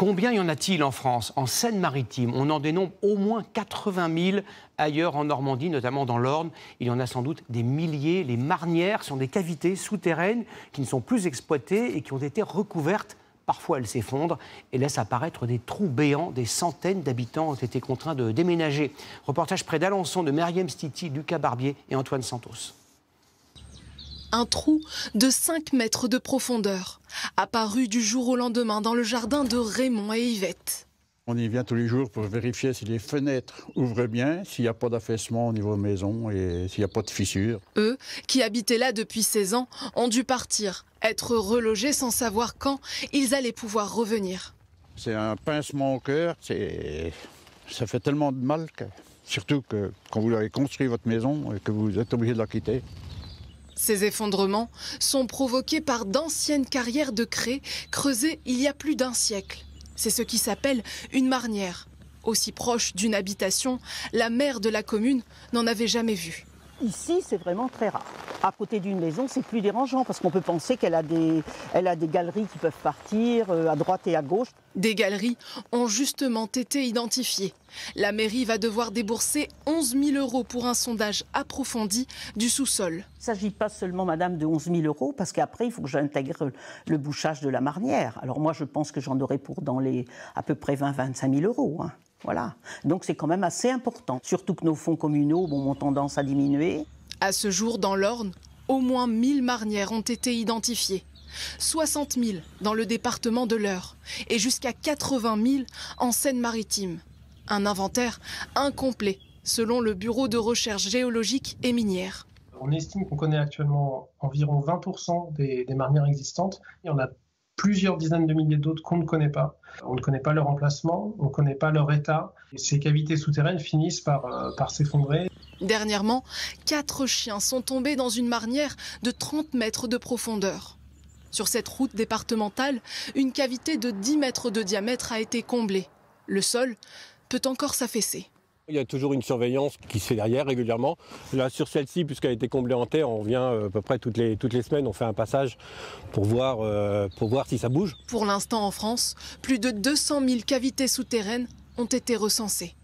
Combien y en a-t-il en France? En Seine-Maritime, on en dénombre au moins 80 000. Ailleurs, en Normandie, notamment dans l'Orne, il y en a sans doute des milliers. Les marnières sont des cavités souterraines qui ne sont plus exploitées et qui ont été recouvertes. Parfois, elles s'effondrent et laissent apparaître des trous béants. Des centaines d'habitants ont été contraints de déménager. Reportage près d'Alençon de Meriem Stiti, Lucas Barbier et Antoine Santos. Un trou de 5 mètres de profondeur, apparu du jour au lendemain dans le jardin de Raymond et Yvette. On y vient tous les jours pour vérifier si les fenêtres ouvrent bien, s'il n'y a pas d'affaissement au niveau maison et s'il n'y a pas de fissures. Eux, qui habitaient là depuis 16 ans, ont dû partir, être relogés sans savoir quand ils allaient pouvoir revenir. C'est un pincement au cœur, ça fait tellement de mal, surtout que quand vous avez construit votre maison et que vous êtes obligé de la quitter. Ces effondrements sont provoqués par d'anciennes carrières de craie creusées il y a plus d'un siècle. C'est ce qui s'appelle une marnière. Aussi proche d'une habitation, la maire de la commune n'en avait jamais vu. Ici, c'est vraiment très rare. À côté d'une maison, c'est plus dérangeant parce qu'on peut penser qu'elle a des galeries qui peuvent partir à droite et à gauche. Des galeries ont justement été identifiées. La mairie va devoir débourser 11 000 € pour un sondage approfondi du sous-sol. Il ne s'agit pas seulement, madame, de 11 000 € parce qu'après, il faut que j'intègre le bouchage de la marnière. Alors moi, je pense que j'en aurai pour dans les à peu près 20-25 000 €. Hein. Voilà. Donc c'est quand même assez important. Surtout que nos fonds communaux ont tendance à diminuer. À ce jour, dans l'Orne, au moins 1000 marnières ont été identifiées. 60 000 dans le département de l'Eure et jusqu'à 80 000 en Seine-Maritime. Un inventaire incomplet, selon le Bureau de recherche géologique et minière. On estime qu'on connaît actuellement environ 20% des marnières existantes. Il y en a plusieurs dizaines de milliers d'autres qu'on ne connaît pas. On ne connaît pas leur emplacement, on ne connaît pas leur état. Et ces cavités souterraines finissent par s'effondrer. Dernièrement, 4 chiens sont tombés dans une marnière de 30 mètres de profondeur. Sur cette route départementale, une cavité de 10 mètres de diamètre a été comblée. Le sol peut encore s'affaisser. Il y a toujours une surveillance qui se fait derrière régulièrement. Là, sur celle-ci, puisqu'elle a été comblée en terre, on vient à peu près toutes les semaines, on fait un passage pour voir si ça bouge. Pour l'instant, en France, plus de 200 000 cavités souterraines ont été recensées.